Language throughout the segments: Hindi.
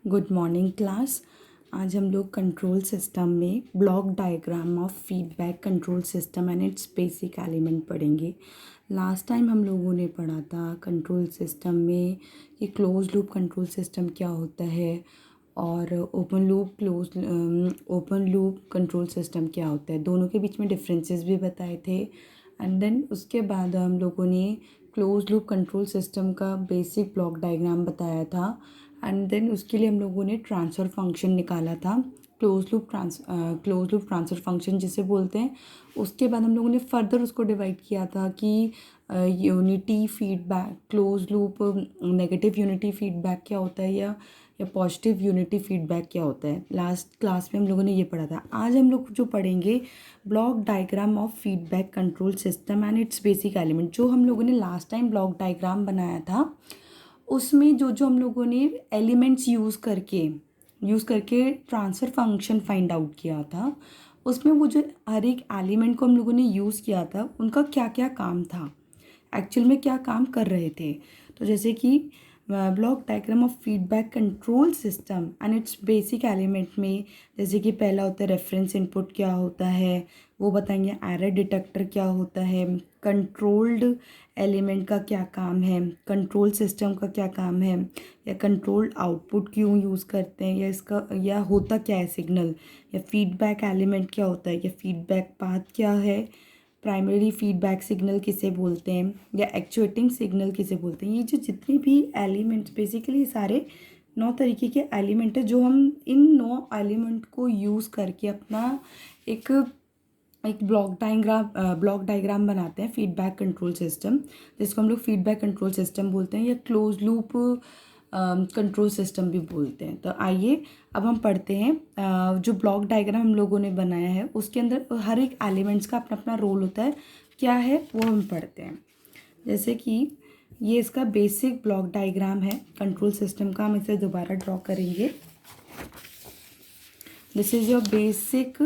Good morning class. आज हम लोग कंट्रोल सिस्टम में block diagram of feedback control system and it's basic element पढ़ेंगे। लास्ट टाइम हम लोगों ने पढ़ा था कंट्रोल सिस्टम में कि क्लोज लूप कंट्रोल सिस्टम क्या होता है और ओपन लूप कंट्रोल सिस्टम क्या होता है, दोनों के बीच में डिफरेंसेस भी बताए थे। एंड देन उसके बाद हम लोगों ने क्लोज लूप कंट्रोल सिस्टम का बेसिक ब्लॉक डायग्राम बताया था। एंड देन उसके लिए हम लोगों ने ट्रांसफ़र फंक्शन निकाला था, क्लोज लूप ट्रांसफ़र फंक्शन जिसे बोलते हैं। उसके बाद हम लोगों ने फर्दर उसको डिवाइड किया था कि unity feedback, close loop negative unity feedback क्या होता है या पॉजिटिव यूनिटी फीडबैक क्या होता है। लास्ट क्लास में हम लोगों ने ये पढ़ा था। आज हम लोग जो पढ़ेंगे block diagram of feedback control system and it's basic element. जो हम लोगों ने लास्ट टाइम ब्लॉक डायग्राम बनाया था उसमें जो जो हम लोगों ने एलिमेंट्स यूज़ करके ट्रांसफ़र फंक्शन फाइंड आउट किया था, उसमें वो जो हर एक एलिमेंट को हम लोगों ने यूज़ किया था उनका क्या क्या काम था, एक्चुअल में क्या काम कर रहे थे। तो जैसे कि block diagram of feedback control system and it's basic element में जैसे कि पहला होता है रेफरेंस इनपुट क्या होता है, वो बताएंगे। एरर डिटेक्टर क्या होता है, कंट्रोल्ड एलिमेंट का क्या काम है, कंट्रोल सिस्टम का क्या काम है, या कंट्रोल्ड आउटपुट क्यों यूज़ करते हैं, या इसका या होता क्या है सिग्नल, या फीडबैक एलिमेंट क्या होता है, या फीडबैक पाथ क्या है, प्राइमरी फीडबैक सिग्नल किसे बोलते हैं, या एक्चुएटिंग सिग्नल किसे बोलते हैं। ये जो जितने भी एलिमेंट्स बेसिकली सारे 9 तरीके के एलिमेंट है जो हम इन 9 एलिमेंट को यूज़ करके अपना एक एक ब्लॉक डायग्राम बनाते हैं फीडबैक कंट्रोल सिस्टम, जिसको हम लोग फीडबैक कंट्रोल सिस्टम बोलते हैं या क्लोज लूप कंट्रोल सिस्टम भी बोलते हैं। तो आइए अब हम पढ़ते हैं। जो ब्लॉक डायग्राम हम लोगों ने बनाया है उसके अंदर हर एक एलिमेंट्स का अपना अपना रोल होता है, क्या है वो हम पढ़ते हैं। जैसे कि ये इसका बेसिक ब्लॉक डायग्राम है कंट्रोल सिस्टम का। हम इसे दोबारा ड्रॉ करेंगे। This is your basic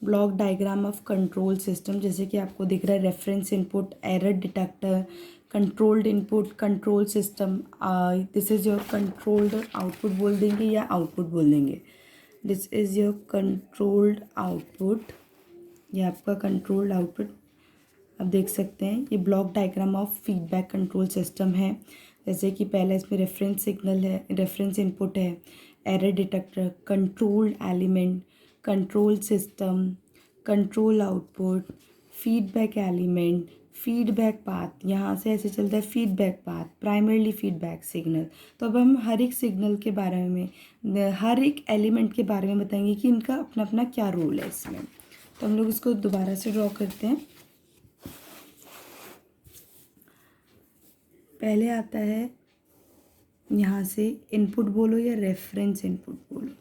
block diagram of control system. जैसे कि आपको दिख रहा है reference input, error detector, controlled input, control system. This is your controlled output बोल देंगे या आउटपुट बोल देंगे। This is your controlled output, ये आपका कंट्रोल्ड आउटपुट आप देख सकते हैं। ये block diagram of feedback control system है। जैसे कि पहला इसमें रेफरेंस सिग्नल है, रेफरेंस इनपुट है, error detector, controlled element, control system, control output, feedback element, feedback path, यहाँ से ऐसे चलता है feedback path, primarily feedback signal. तो अब हम हर एक सिग्नल के बारे में, हर एक एलिमेंट के बारे में बताएंगे कि इनका अपना अपना क्या रोल है इसमें। तो हम लोग इसको दोबारा से ड्रॉ करते हैं। पहले आता है यहाँ से इनपुट बोलो या रेफरेंस इनपुट बोलो।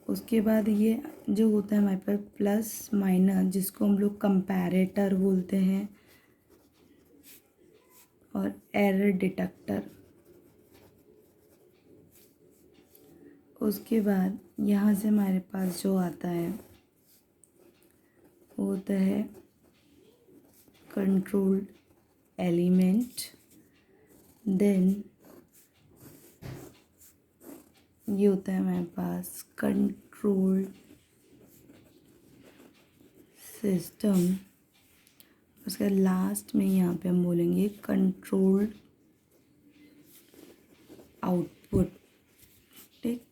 उसके बाद ये जो होता है हमारे पास प्लस माइनस, जिसको हम लोग कंपैरेटर बोलते हैं, और एरर डिटेक्टर। उसके बाद यहाँ से हमारे पास जो आता है वो होता है कंट्रोल्ड एलिमेंट। देन ये होता है हमारे पास कंट्रोल सिस्टम। उसका लास्ट में यहाँ पे हम बोलेंगे कंट्रोल्ड आउटपुट, ठीक।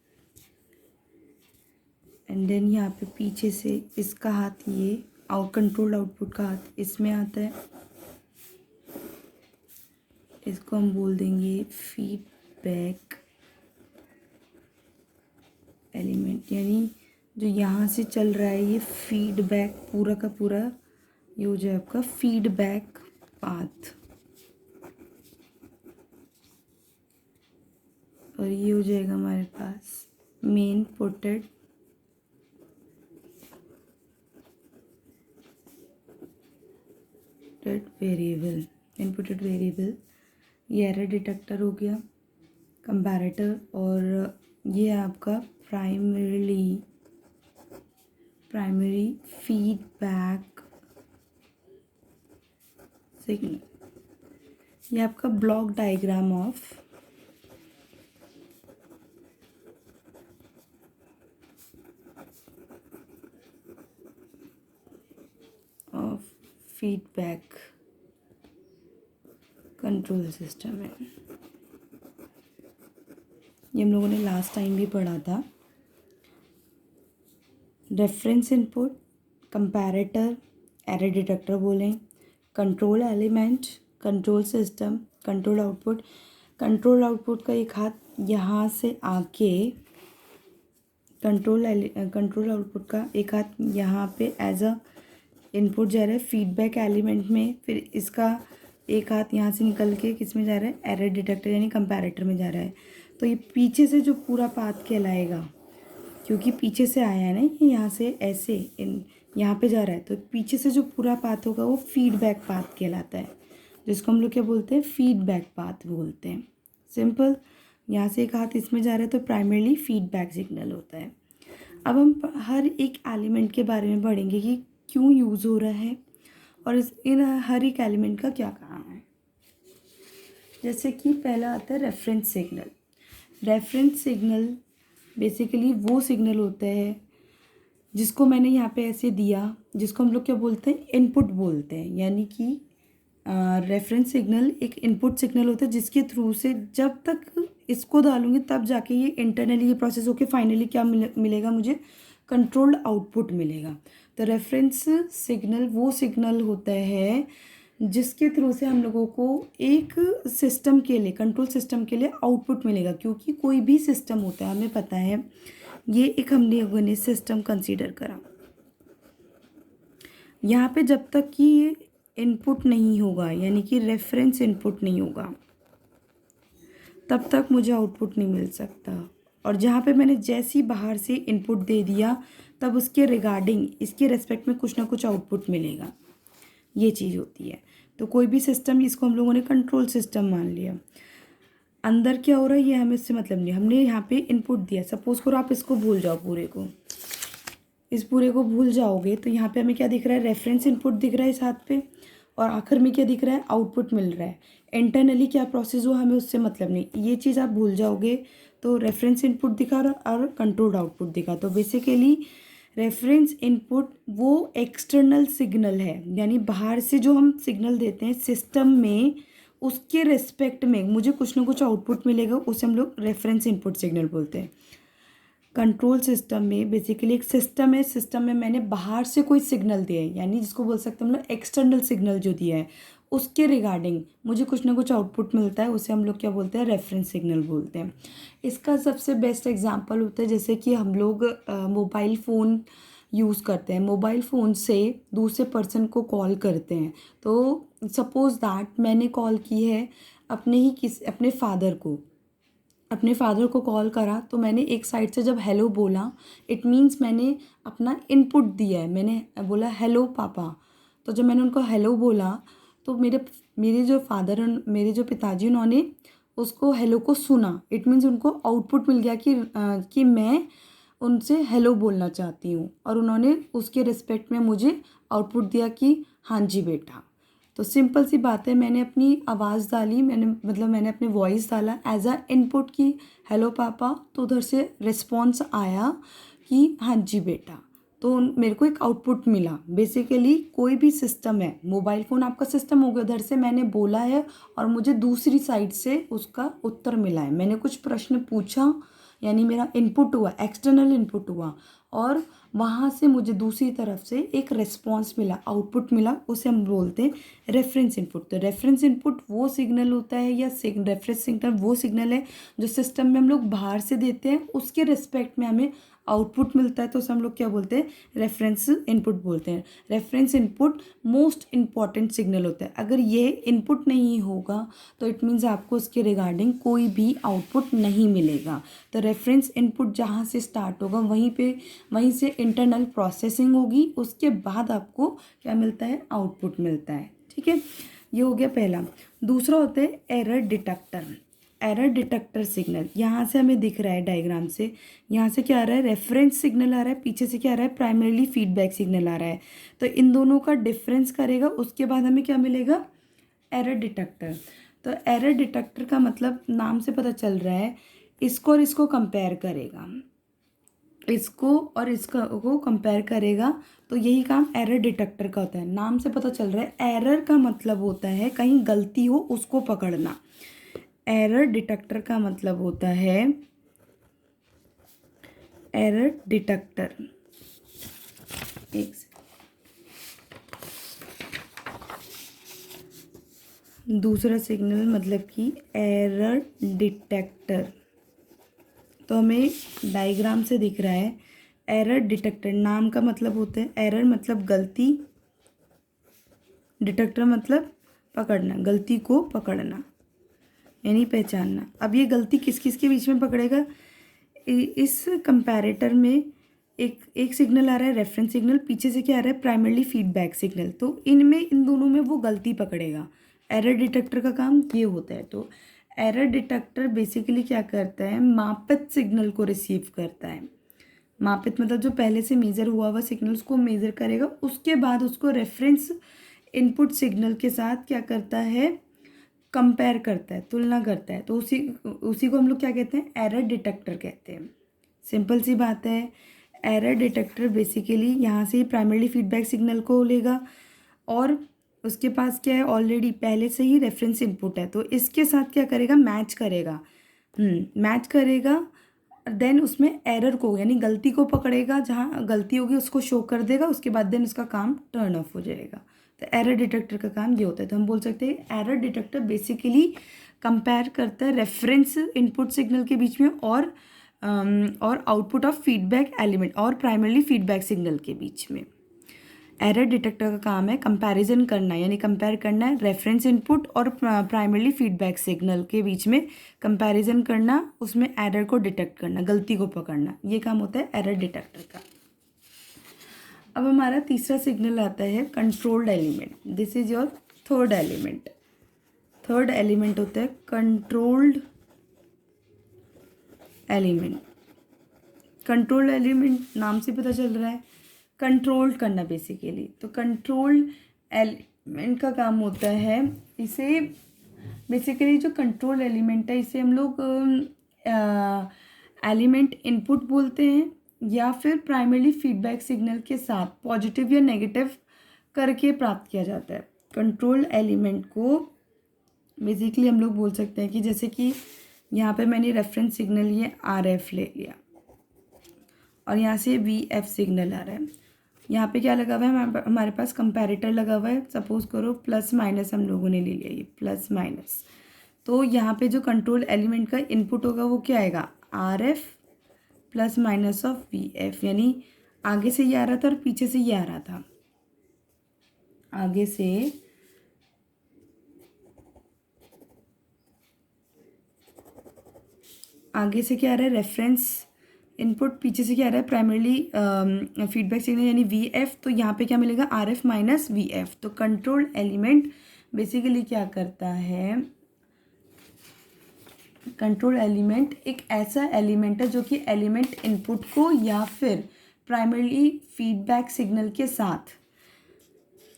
एंड देन यहाँ पे पीछे से इसका हाथ, ये कंट्रोल्ड आउटपुट का हाथ इसमें आता है, इसको हम बोल देंगे फीडबैक एलिमेंट। यानी जो यहाँ से चल रहा है ये फीडबैक पूरा का पूरा, ये हो जाए आपका फीडबैक पाथ, और ये हो जाएगा हमारे पास manipulated variable, inputted variable. ये एरर डिटेक्टर हो गया, कंपैरेटर, और ये आपका प्राइमरी फीडबैक सिग्नल। ये आपका block diagram of feedback control system है। ये हम लोगों ने लास्ट टाइम भी पढ़ा था। Reference input, comparator, error detector बोलें, control element, control system, control output. Control output का एक हाथ यहाँ से आके कंट्रोल आउटपुट का एक हाथ यहाँ पे एज अ इनपुट जा रहा है फीडबैक एलिमेंट में, फिर इसका एक हाथ यहाँ से निकल के किस में जा रहा है, एरर डिटेक्टर यानी कंपैरेटर में जा रहा है। तो ये पीछे से जो पूरा पाथ कहलाएगा, क्योंकि पीछे से आया है ना, ये यहाँ से ऐसे यहाँ पे जा रहा है, तो पीछे से जो पूरा पाथ होगा वो फीडबैक पाथ कहलाता है, जिसको हम लोग क्या बोलते हैं, फीडबैक पाथ बोलते हैं। सिंपल, यहाँ से एक हाथ इसमें जा रहा है तो प्राइमरीली फीडबैक सिग्नल होता है। अब हम हर एक एलिमेंट के बारे में पढ़ेंगे कि क्यों यूज़ हो रहा है और इन हर एक एलिमेंट का क्या काम है। जैसे कि पहला आता है reference signal. Reference signal basically वो सिग्नल होता है जिसको मैंने यहाँ पे ऐसे दिया, जिसको हम लोग क्या बोलते हैं, इनपुट बोलते हैं। यानी कि रेफरेंस सिग्नल एक इनपुट सिग्नल होता है जिसके थ्रू से जब तक इसको डालूंगी तब जाके ये इंटरनली ये प्रोसेस होके फाइनली क्या मिलेगा, मुझे कंट्रोल्ड आउटपुट मिलेगा। तो रेफरेंस सिग्नल वो सिग्नल होता है जिसके थ्रू से हम लोगों को एक सिस्टम के लिए, कंट्रोल सिस्टम के लिए आउटपुट मिलेगा। क्योंकि कोई भी सिस्टम होता है, हमें पता है, ये एक हमने लोगों ने सिस्टम कंसीडर करा। यहाँ पे जब तक कि ये इनपुट नहीं होगा, यानी कि रेफरेंस इनपुट नहीं होगा, तब तक मुझे आउटपुट नहीं मिल सकता। और जहाँ पे मैंने जैसी बाहर से इनपुट दे दिया तब उसके रिगार्डिंग, इसके रेस्पेक्ट में कुछ ना कुछ आउटपुट मिलेगा। ये चीज़ होती है। तो कोई भी सिस्टम, इसको हम लोगों ने कंट्रोल सिस्टम मान लिया। अंदर क्या हो रहा है ये हमें इससे मतलब नहीं, हमने यहाँ पे इनपुट दिया। सपोज करो आप इसको भूल जाओ, पूरे को, इस पूरे को भूल जाओगे तो यहाँ पे हमें क्या दिख रहा है, रेफरेंस इनपुट दिख रहा है इस हाथ पे, और आखिर में क्या दिख रहा है, आउटपुट मिल रहा है। इंटरनली क्या प्रोसेस हुआ हमें उससे मतलब नहीं। ये चीज़ आप भूल जाओगे तो रेफरेंस इनपुट दिखा और कंट्रोल्ड आउटपुट दिखा। तो बेसिकली रेफरेंस इनपुट वो एक्सटर्नल सिग्नल है, यानी बाहर से जो हम सिग्नल देते हैं सिस्टम में, उसके रेस्पेक्ट में मुझे कुछ ना कुछ आउटपुट मिलेगा, उसे हम लोग रेफरेंस इनपुट सिग्नल बोलते हैं। कंट्रोल सिस्टम में बेसिकली एक सिस्टम है, सिस्टम में मैंने बाहर से कोई सिग्नल दिया है, यानी जिसको बोल सकते हैं हम लोग एक्सटर्नल सिग्नल जो दिया है, उसके रिगार्डिंग मुझे कुछ ना कुछ आउटपुट मिलता है, उसे हम लोग क्या बोलते हैं, रेफरेंस सिग्नल बोलते हैं। इसका सबसे बेस्ट एग्जांपल होता है जैसे कि हम लोग मोबाइल फ़ोन यूज़ करते हैं, मोबाइल फ़ोन से दूसरे पर्सन को कॉल करते हैं। तो सपोज़ दैट मैंने कॉल की है अपने फादर को कॉल करा, तो मैंने एक साइड से जब हेलो बोला, इट मीन्स मैंने अपना इनपुट दिया है, मैंने बोला हेलो पापा। तो जब मैंने उनको हेलो बोला तो मेरे जो पिताजी, उन्होंने उसको हेलो को सुना। इट मीन्स उनको आउटपुट मिल गया कि मैं उनसे हेलो बोलना चाहती हूँ, और उन्होंने उसके रिस्पेक्ट में मुझे आउटपुट दिया कि हाँ जी बेटा। तो सिंपल सी बात है, मैंने अपनी आवाज़ डाली, मैंने अपने वॉइस डाला एज अ इनपुट की हेलो पापा, तो उधर से रिस्पॉन्स आया कि हाँ जी बेटा। तो मेरे को एक आउटपुट मिला। बेसिकली कोई भी सिस्टम है, मोबाइल फ़ोन आपका सिस्टम हो गया, उधर से मैंने बोला है और मुझे दूसरी साइड से उसका उत्तर मिला है। मैंने कुछ प्रश्न पूछा, यानी मेरा इनपुट हुआ, एक्सटर्नल इनपुट हुआ, और वहाँ से मुझे दूसरी तरफ से एक रिस्पॉन्स मिला, आउटपुट मिला, उसे हम बोलते हैं रेफरेंस इनपुट। तो रेफरेंस इनपुट वो सिग्नल होता है, या रेफरेंस सिग्नल वो सिग्नल है जो सिस्टम में हम लोग बाहर से देते हैं, उसके रिस्पेक्ट में हमें आउटपुट मिलता है, तो उसे हम लोग क्या बोलते हैं, रेफरेंस इनपुट बोलते हैं। Reference input most important signal होता है। अगर ये इनपुट नहीं होगा तो इट मीन्स आपको उसके रिगार्डिंग कोई भी आउटपुट नहीं मिलेगा। तो रेफरेंस इनपुट जहाँ से स्टार्ट होगा वहीं से इंटरनल प्रोसेसिंग होगी, उसके बाद आपको क्या मिलता है, आउटपुट मिलता है। ठीक है, ये हो गया पहला। दूसरा होता है error detector. Error detector signal यहाँ से हमें दिख रहा है डायग्राम से, यहाँ से क्या आ रहा है, रेफरेंस सिग्नल आ रहा है, पीछे से क्या आ रहा है, प्राइमरीली फीडबैक सिग्नल आ रहा है। तो इन दोनों का डिफरेंस करेगा, उसके बाद हमें क्या मिलेगा, एरर डिटेक्टर। तो एरर डिटेक्टर का मतलब नाम से पता चल रहा है, इसको और इसको कंपेयर करेगा, इसको और इसका को कंपेयर करेगा। तो यही काम एरर डिटेक्टर का होता है। नाम से पता चल रहा है एरर का मतलब होता है कहीं गलती हो उसको पकड़ना। एरर डिटेक्टर का मतलब होता है, एरर डिटेक्टर, एक दूसरा सिग्नल मतलब कि एरर डिटेक्टर। तो हमें डायग्राम से दिख रहा है एरर डिटेक्टर, नाम का मतलब होता है एरर मतलब गलती, डिटेक्टर मतलब पकड़ना, गलती को पकड़ना यानी पहचानना। अब ये गलती किस किस के बीच में पकड़ेगा, इस कंपैरेटर में एक सिग्नल आ रहा है रेफरेंस सिग्नल, पीछे से क्या आ रहा है प्राइमरीली फीडबैक सिग्नल। तो इनमें इन दोनों में वो गलती पकड़ेगा। एरर डिटेक्टर का काम ये होता है। तो एरर डिटेक्टर बेसिकली क्या करता है, मापित सिग्नल को रिसीव करता है। मापित मतलब जो पहले से मेज़र हुआ हुआ सिग्नल उसको मेज़र करेगा, उसके बाद उसको रेफरेंस इनपुट सिग्नल के साथ क्या करता है, कंपेयर करता है, तुलना करता है। तो उसी को हम लोग क्या कहते हैं, एरर डिटेक्टर कहते हैं। सिंपल सी बात है। एरर डिटेक्टर बेसिकली यहाँ से प्राइमरी फीडबैक सिग्नल को लेगा और उसके पास क्या है, ऑलरेडी पहले से ही रेफरेंस इनपुट है, तो इसके साथ क्या करेगा, मैच करेगा, मैच करेगा। देन उसमें एरर को यानी गलती को पकड़ेगा, जहाँ गलती होगी उसको शो कर देगा, उसके बाद देन उसका काम टर्न ऑफ हो जाएगा। तो एरर डिटेक्टर का काम ये होता है। तो हम बोल सकते हैं एरर डिटेक्टर बेसिकली कंपेयर करता है रेफरेंस इनपुट सिग्नल के बीच में और आउटपुट ऑफ फीडबैक एलिमेंट और प्राइमरी फीडबैक सिग्नल के बीच में। एरर डिटेक्टर का काम है कंपैरिजन करना, यानी कंपेयर करना है रेफरेंस इनपुट और प्राइमरी फीडबैक सिग्नल के बीच में कंपैरिजन करना, उसमें एरर को डिटेक्ट करना, गलती को पकड़ना, ये काम होता है एरर डिटेक्टर का। अब हमारा तीसरा सिग्नल आता है controlled element. This is your third element. Third element होता है कंट्रोल्ड एलिमेंट। कंट्रोल्ड एलिमेंट नाम से पता चल रहा है कंट्रोल करना बेसिकली। तो कंट्रोल एलिमेंट का काम होता है, इसे बेसिकली जो कंट्रोल एलिमेंट है इसे हम लोग एलिमेंट इनपुट बोलते हैं या फिर प्राइमरी फीडबैक सिग्नल के साथ पॉजिटिव या नेगेटिव करके प्राप्त किया जाता है। कंट्रोल एलिमेंट को बेसिकली हम लोग बोल सकते हैं कि जैसे कि यहाँ पे मैंने रेफरेंस सिग्नल ये RF ले लिया और यहाँ से VF सिग्नल आ रहा है। यहाँ पे क्या लगा हुआ है, हमारे पास कंपैरेटर लगा हुआ है। सपोज करो प्लस माइनस हम लोगों ने ले लिया, ये प्लस माइनस। तो यहाँ पे जो कंट्रोल एलिमेंट का इनपुट होगा वो क्या आएगा, RF plus minus of VF, यानी आगे से ये आ रहा था और पीछे से ये आ रहा था। आगे से क्या आ रहा है, रेफरेंस इनपुट, पीछे से क्या आ रहा है प्राइमरीली फीडबैक सिग्नल यानी VF। तो यहाँ पे क्या मिलेगा, RF माइनस VF। तो कंट्रोल एलिमेंट बेसिकली क्या करता है, कंट्रोल एलिमेंट एक ऐसा एलिमेंट है जो कि एलिमेंट इनपुट को या फिर प्राइमरीली फीडबैक सिग्नल के साथ,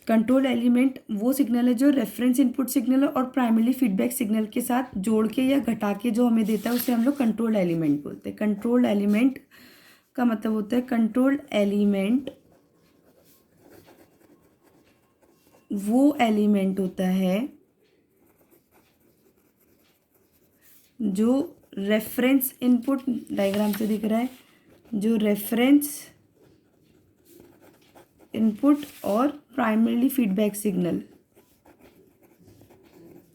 कंट्रोल एलिमेंट वो सिग्नल है जो रेफरेंस इनपुट सिग्नल और प्राइमरी फीडबैक सिग्नल के साथ जोड़ के या घटा के जो हमें देता है उसे हम लोग कंट्रोल एलिमेंट बोलते हैं। कंट्रोल एलिमेंट का मतलब होता है, कंट्रोल एलिमेंट वो एलिमेंट होता है जो रेफरेंस इनपुट, डायग्राम से दिख रहा है, जो रेफरेंस इनपुट और primary feedback signal,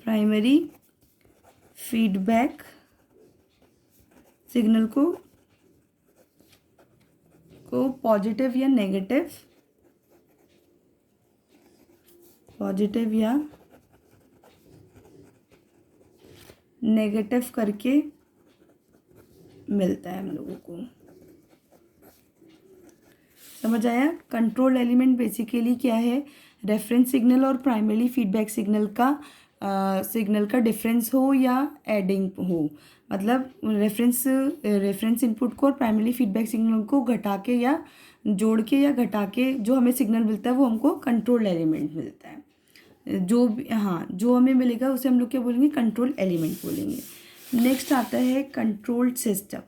primary feedback signal को पॉजिटिव या नेगेटिव, पॉजिटिव या नेगेटिव करके मिलता है हम लोगों को। समझ आया। कंट्रोल एलिमेंट बेसिकली क्या है, रेफरेंस सिग्नल और प्राइमरी फीडबैक सिग्नल का डिफरेंस हो या एडिंग हो, मतलब रेफरेंस इनपुट को और प्राइमरी फीडबैक सिग्नल को घटा के या जोड़ के या घटा के जो हमें सिग्नल मिलता है वो हमको कंट्रोल एलिमेंट मिलता है। जो भी, हाँ, जो हमें मिलेगा उसे हम लोग क्या बोलेंगे, कंट्रोल एलिमेंट बोलेंगे। नेक्स्ट आता है कंट्रोल्ड सिस्टम।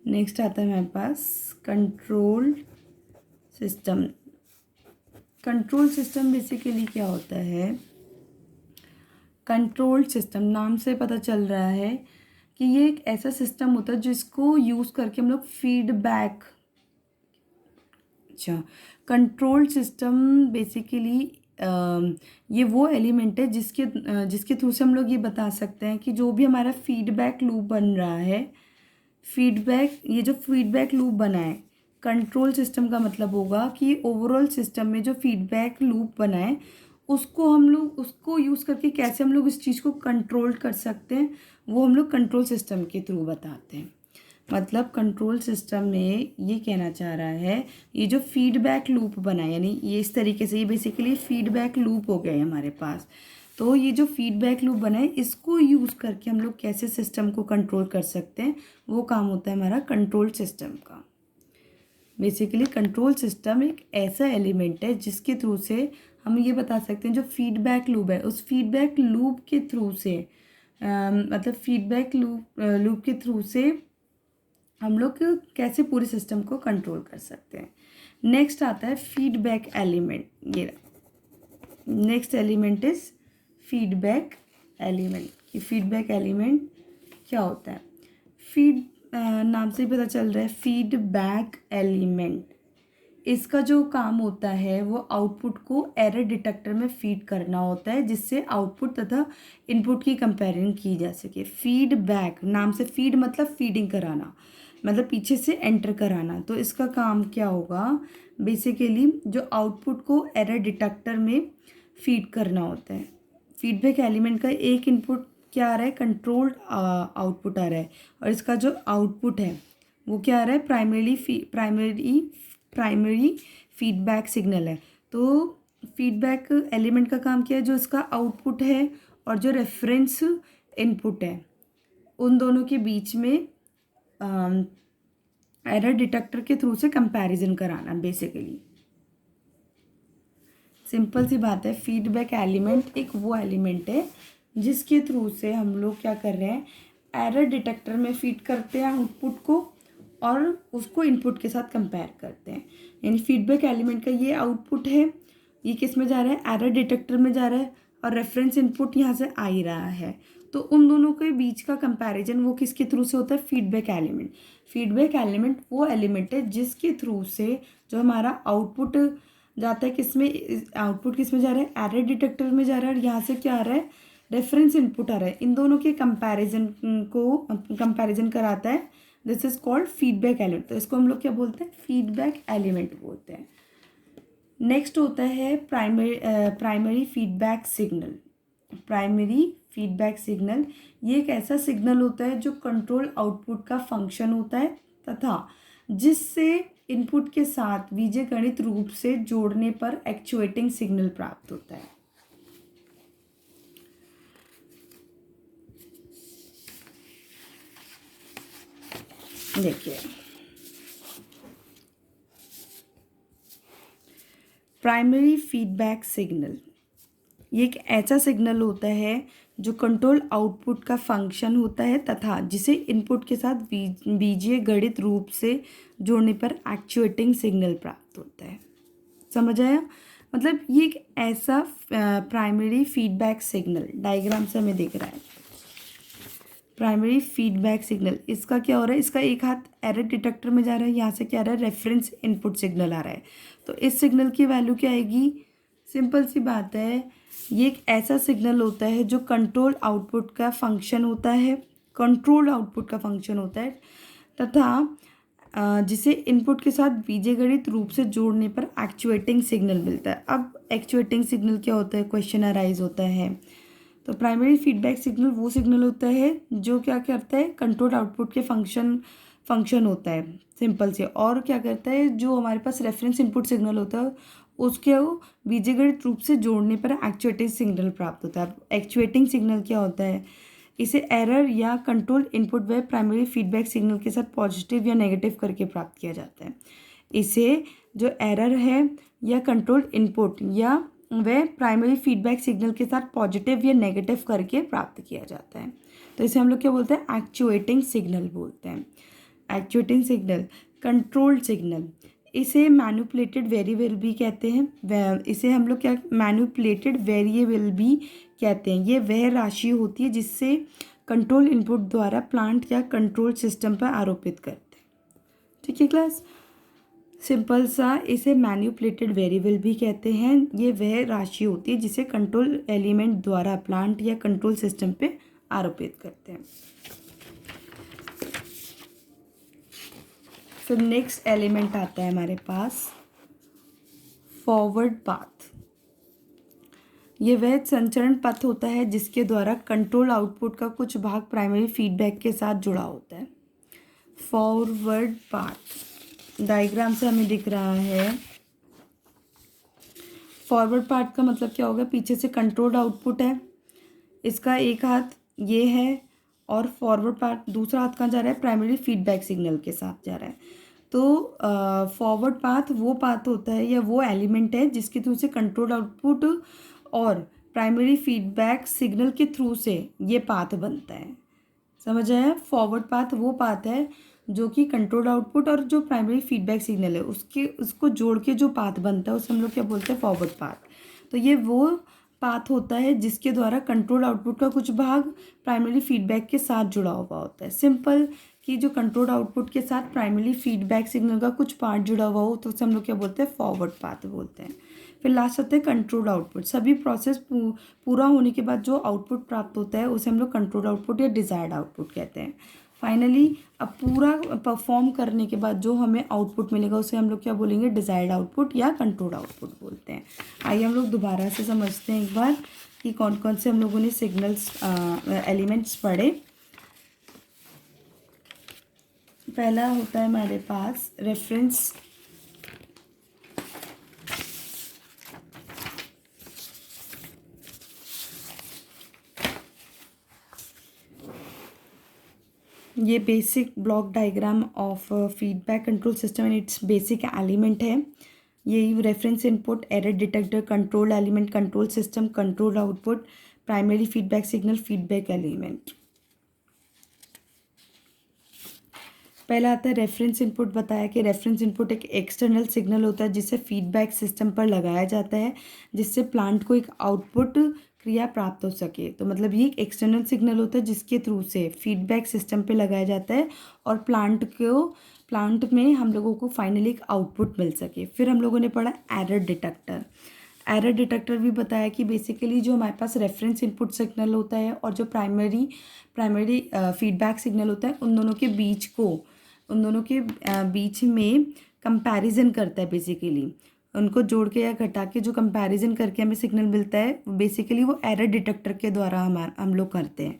नेक्स्ट आता है हमारे पास control system. Control system basically क्या होता है, कंट्रोल सिस्टम नाम से पता चल रहा है कि ये एक ऐसा सिस्टम होता है जिसको यूज़ करके हम लोग फीडबैक, अच्छा, कंट्रोल सिस्टम बेसिकली ये वो एलिमेंट है जिसके थ्रू से हम लोग ये बता सकते हैं कि जो भी हमारा फीडबैक लूप बन रहा है, ये जो फीडबैक लूप बना है, कंट्रोल सिस्टम का मतलब होगा कि ओवरऑल सिस्टम में जो फीडबैक लूप बना है उसको यूज़ करके कैसे हम लोग इस चीज़ को कंट्रोल कर सकते हैं, वो हम लोग कंट्रोल सिस्टम के थ्रू बताते हैं। मतलब कंट्रोल सिस्टम में ये कहना चाह रहा है, ये जो फीडबैक लूप बना है, यानी ये इस तरीके से, ये बेसिकली फीडबैक लूप हो गया है हमारे पास। तो ये जो फीडबैक लूप बना है, इसको यूज़ करके हम लोग कैसे सिस्टम को कंट्रोल कर सकते हैं, वो काम होता है हमारा कंट्रोल सिस्टम का। बेसिकली कंट्रोल सिस्टम एक ऐसा एलिमेंट है जिसके थ्रू से हम ये बता सकते हैं जो फीडबैक लूप है, उस फीडबैक लूप के थ्रू से मतलब फीडबैक लूप के थ्रू से हम लोग कैसे पूरे सिस्टम को कंट्रोल कर सकते हैं। नेक्स्ट आता है फीडबैक एलिमेंट। ये next element is feedback element. कि फीडबैक एलिमेंट क्या होता है, नाम से ही पता चल रहा है, फीडबैक एलिमेंट, इसका जो काम होता है वो आउटपुट को एरर डिटेक्टर में फीड करना होता है, जिससे आउटपुट तथा इनपुट की कंपेरिजन की जा सके। फीडबैक नाम से, फीड मतलब फीडिंग कराना, मतलब पीछे से एंटर कराना। तो इसका काम क्या होगा, बेसिकली जो आउटपुट को एरर डिटेक्टर में फीड करना होता है। फीडबैक एलिमेंट का एक इनपुट क्या आ रहा है, कंट्रोल्ड आउटपुट आ रहा है, और इसका जो आउटपुट है वो क्या आ रहा है, प्राइमरी फीडबैक सिग्नल है। तो फीडबैक एलिमेंट का काम क्या है, जो इसका आउटपुट है और जो रेफरेंस इनपुट है, उन दोनों के बीच में एरर डिटेक्टर के थ्रू से कंपैरिजन कराना। बेसिकली सिंपल सी बात है, फीडबैक एलिमेंट एक वो एलिमेंट है जिसके थ्रू से हम लोग क्या कर रहे हैं, एरर डिटेक्टर में फीड करते हैं आउटपुट को और उसको इनपुट के साथ कंपेयर करते हैं। यानी फीडबैक एलिमेंट का ये आउटपुट है, ये किस में जा रहा है, एरर डिटेक्टर में जा रहा है, और रेफरेंस इनपुट यहाँ से आ ही रहा है। तो उन दोनों के बीच का कंपैरिजन वो किसके थ्रू से होता है, फीडबैक एलिमेंट। फीडबैक एलिमेंट वो एलिमेंट है जिसके थ्रू से जो हमारा आउटपुट जाता है, किसमें, आउटपुट किस में जा रहा है, एरर डिटेक्टर में जा रहा है, और यहाँ से क्या आ रहा है, रेफरेंस इनपुट आ रहा है। इन दोनों के कंपैरिजन कराता है। This is called feedback element. तो इसको हम लोग क्या बोलते हैं, फीडबैक एलिमेंट बोलते हैं। नेक्स्ट होता है primary feedback signal. Primary feedback signal ये एक ऐसा सिग्नल होता है जो कंट्रोल आउटपुट का फंक्शन होता है तथा जिससे इनपुट के साथ बीजगणित रूप से जोड़ने पर एक्चुएटिंग सिग्नल प्राप्त होता है। देखिए, प्राइमरी फीडबैक सिग्नल ये एक ऐसा सिग्नल होता है जो कंट्रोल आउटपुट का फंक्शन होता है तथा जिसे इनपुट के साथ बीजीय गणित रूप से जोड़ने पर एक्चुएटिंग सिग्नल प्राप्त होता है। समझ आया? मतलब ये एक ऐसा प्राइमरी फीडबैक सिग्नल, डायग्राम से हमें दिख रहा है प्राइमरी फीडबैक सिग्नल। इसका क्या हो रहा है, इसका एक हाथ एरर डिटेक्टर में जा रहा है, यहाँ से क्या आ रहा है, रेफरेंस इनपुट सिग्नल आ रहा है। तो इस सिग्नल की वैल्यू क्या आएगी, सिंपल सी बात है, ये एक ऐसा सिग्नल होता है जो कंट्रोल आउटपुट का फंक्शन होता है, कंट्रोल आउटपुट का फंक्शन होता है तथा जिसे इनपुट के साथ बीजगणित रूप से जोड़ने पर एक्चुएटिंग सिग्नल मिलता है। अब एक्चुएटिंग सिग्नल क्या होता है, क्वेश्चन अराइज होता है। तो प्राइमरी फीडबैक सिग्नल वो सिग्नल होता है जो क्या करता है, कंट्रोल आउटपुट के फंक्शन होता है सिंपल से, और क्या करता है, जो हमारे पास रेफरेंस इनपुट सिग्नल होता है उसके वो बीजगणित रूप से जोड़ने पर एक्चुएटिंग सिग्नल प्राप्त होता है। एक्चुएटिंग सिग्नल क्या होता है, इसे एरर या कंट्रोल इनपुट व प्राइमरी फीडबैक सिग्नल के साथ पॉजिटिव या नेगेटिव करके प्राप्त किया जाता है। इसे जो एरर है या कंट्रोल इनपुट या वह प्राइमरी फीडबैक सिग्नल के साथ पॉजिटिव या नेगेटिव करके प्राप्त किया जाता है। तो इसे हम लोग क्या बोलते हैं, एक्चुएटिंग सिग्नल बोलते हैं। एक्चुएटिंग सिग्नल, कंट्रोल्ड सिग्नल, इसे मैनिपुलेटेड वेरिएबल भी कहते हैं। इसे हम लोग क्या, मैनिपुलेटेड वेरिएबल भी कहते हैं। ये वह राशि होती है जिससे कंट्रोल इनपुट द्वारा प्लांट या कंट्रोल सिस्टम पर आरोपित करते हैं। ठीक है क्लास, सिंपल सा, इसे मैनिपुलेटेड वेरिएबल भी कहते हैं। ये वह राशि होती है जिसे कंट्रोल एलिमेंट द्वारा प्लांट या कंट्रोल सिस्टम पे आरोपित करते हैं। फिर नेक्स्ट एलिमेंट आता है हमारे पास फॉरवर्ड पाथ। ये वह संचरण पथ होता है जिसके द्वारा कंट्रोल आउटपुट का कुछ भाग प्राइमरी फीडबैक के साथ जुड़ा होता है। फॉरवर्ड पाथ डायग्राम से हमें दिख रहा है। फॉरवर्ड पार्ट का मतलब क्या होगा, पीछे से कंट्रोल्ड आउटपुट है, इसका एक हाथ ये है और फॉरवर्ड पार्ट दूसरा हाथ कहाँ जा रहा है, प्राइमरी फीडबैक सिग्नल के साथ जा रहा है। तो फॉरवर्ड पाथ वो पाथ होता है या वो एलिमेंट है जिसके थ्रू से कंट्रोल्ड आउटपुट और प्राइमरी फीडबैक सिग्नल के थ्रू से ये पाथ बनता है। समझ आया? फॉरवर्ड पाथ वो पाथ है जो कि कंट्रोल आउटपुट और जो प्राइमरी फीडबैक सिग्नल है उसको जोड़ के जो पाथ बनता है उसे हम लोग क्या बोलते हैं, फॉरवर्ड पाथ। तो ये वो पाथ होता है जिसके द्वारा कंट्रोल आउटपुट का कुछ भाग प्राइमरी फीडबैक के साथ जुड़ा हुआ होता है। सिंपल कि जो कंट्रोल आउटपुट के साथ प्राइमरी फीडबैक सिग्नल का कुछ पार्ट जुड़ा हुआ हो तो उसे हम लोग क्या बोलते हैं, फॉरवर्ड पाथ बोलते हैं। फिर लास्ट आता है कंट्रोल आउटपुट। सभी प्रोसेस पूरा होने के बाद जो आउटपुट प्राप्त होता है उसे हम लोग कंट्रोल आउटपुट या डिजायर्ड आउटपुट कहते हैं। फाइनली अब पूरा परफॉर्म करने के बाद जो हमें आउटपुट मिलेगा उसे हम लोग क्या बोलेंगे, डिजायर्ड आउटपुट या कंट्रोल आउटपुट बोलते हैं। आइए हम लोग दोबारा से समझते हैं एक बार कि कौन कौन से हम लोगों ने सिग्नल्स एलिमेंट्स पढ़े। पहला होता है हमारे पास रेफरेंस, ये basic block diagram of feedback control system and it's basic element है। ये reference input, error detector, control element, control system, control output, primary feedback signal, feedback element. पहला आता है रेफरेंस इनपुट। बताया कि रेफरेंस इनपुट एक एक्सटर्नल सिग्नल होता है जिसे फीडबैक सिस्टम पर लगाया जाता है जिससे प्लांट को एक आउटपुट क्रिया प्राप्त हो सके। तो मतलब ये एक एक्सटर्नल सिग्नल होता है जिसके थ्रू से फीडबैक सिस्टम पे लगाया जाता है और प्लांट में हम लोगों को फाइनली एक आउटपुट मिल सके। फिर हम लोगों ने पढ़ा एरर डिटेक्टर। एरर डिटेक्टर भी बताया कि बेसिकली जो हमारे पास रेफरेंस इनपुट सिग्नल होता है और जो प्राइमरी फीडबैक सिग्नल होता है उन दोनों के बीच में कंपैरिजन करता है। बेसिकली उनको जोड़ के या घटा के जो कंपैरिजन करके हमें सिग्नल मिलता है बेसिकली वो एरर डिटेक्टर के द्वारा हम लोग करते हैं।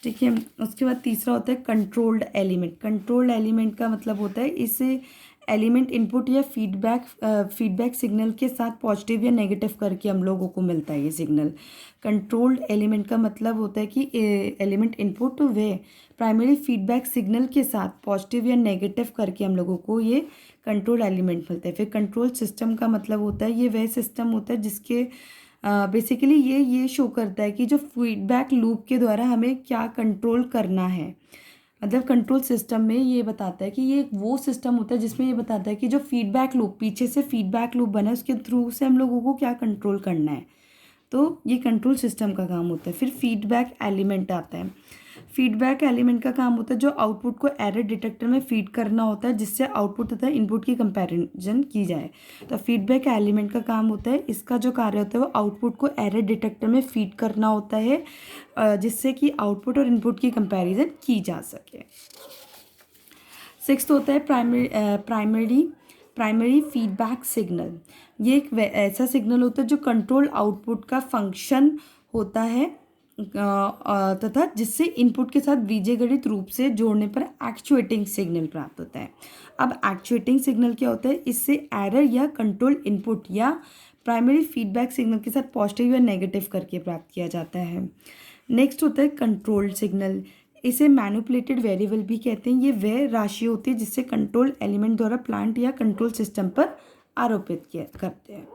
ठीक है, उसके बाद तीसरा होता है कंट्रोल्ड एलिमेंट। कंट्रोल्ड एलिमेंट का मतलब होता है इस एलिमेंट इनपुट या फीडबैक सिग्नल के साथ पॉजिटिव या नेगेटिव करके हम लोगों को मिलता है ये सिग्नल। कंट्रोल्ड एलिमेंट का मतलब होता है कि एलिमेंट इनपुट वे प्राइमरी फीडबैक सिग्नल के साथ पॉजिटिव या नेगेटिव करके हम लोगों को ये कंट्रोल एलिमेंट मिलता है। फिर कंट्रोल सिस्टम का मतलब होता है ये वह सिस्टम होता है जिसके बेसिकली ये शो करता है कि जो फीडबैक लूप के द्वारा हमें क्या कंट्रोल करना है। मतलब कंट्रोल सिस्टम में ये बताता है कि ये वो सिस्टम होता है जिसमें ये बताता है कि जो फीडबैक लूप पीछे से फीडबैक लूप बना है उसके थ्रू से हम लोगों को क्या कंट्रोल करना है। तो ये कंट्रोल सिस्टम का काम होता है। फिर फीडबैक एलिमेंट आता है। फीडबैक एलिमेंट का काम होता है जो आउटपुट को एरर डिटेक्टर में फीड करना होता है जिससे आउटपुट तथा इनपुट की कंपैरिजन की जाए। तो फीडबैक एलिमेंट का काम होता है, इसका जो कार्य होता है वो आउटपुट को एरर डिटेक्टर में फीड करना होता है जिससे कि आउटपुट और इनपुट की कंपैरिजन की जा सके। सिक्स्थ होता है प्राइमरी फीडबैक सिग्नल। ये एक ऐसा सिग्नल होता है जो कंट्रोल आउटपुट का फंक्शन होता है तथा जिससे इनपुट के साथ बीजगणित रूप से जोड़ने पर एक्चुएटिंग सिग्नल प्राप्त होता है। अब एक्चुएटिंग सिग्नल क्या होता है, इससे एरर या कंट्रोल इनपुट या प्राइमरी फीडबैक सिग्नल के साथ पॉजिटिव या नेगेटिव करके प्राप्त किया जाता है। नेक्स्ट होता है कंट्रोल्ड सिग्नल। इसे मैनिपुलेटेड वेरिएबल भी कहते हैं। ये वह राशि होती है जिससे कंट्रोल एलिमेंट द्वारा प्लांट या कंट्रोल सिस्टम पर आरोपित करते हैं।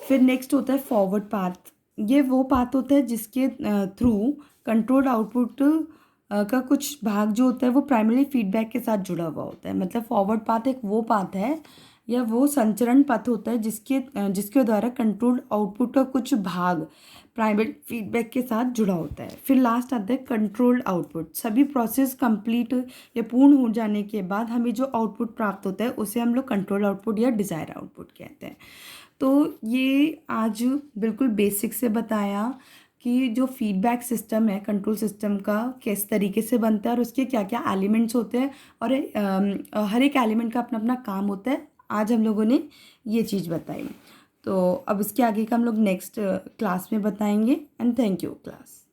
फिर नेक्स्ट होता है फॉरवर्ड पाथ। ये वो पाथ होता है जिसके थ्रू कंट्रोल्ड आउटपुट का कुछ भाग जो होता है वो प्राइमरी फीडबैक के साथ जुड़ा हुआ होता है। मतलब फॉरवर्ड पाथ एक वो पाथ है या वो संचरण पथ होता है जिसके द्वारा कंट्रोल्ड आउटपुट का कुछ भाग प्राइमरी फीडबैक के साथ जुड़ा होता है। फिर लास्ट आता है कंट्रोल्ड आउटपुट। सभी प्रोसेस कंप्लीट या पूर्ण हो जाने के बाद हमें जो आउटपुट प्राप्त होता है उसे हम लोग कंट्रोल आउटपुट या डिज़ायर आउटपुट कहते हैं। तो ये आज बिल्कुल बेसिक से बताया कि जो फीडबैक सिस्टम है कंट्रोल सिस्टम का किस तरीके से बनता है और उसके क्या क्या एलिमेंट्स होते हैं और हर एक एलिमेंट का अपना अपना काम होता है। आज हम लोगों ने ये चीज़ बताई। तो अब इसके आगे का हम लोग नेक्स्ट क्लास में बताएंगे। And thank you class.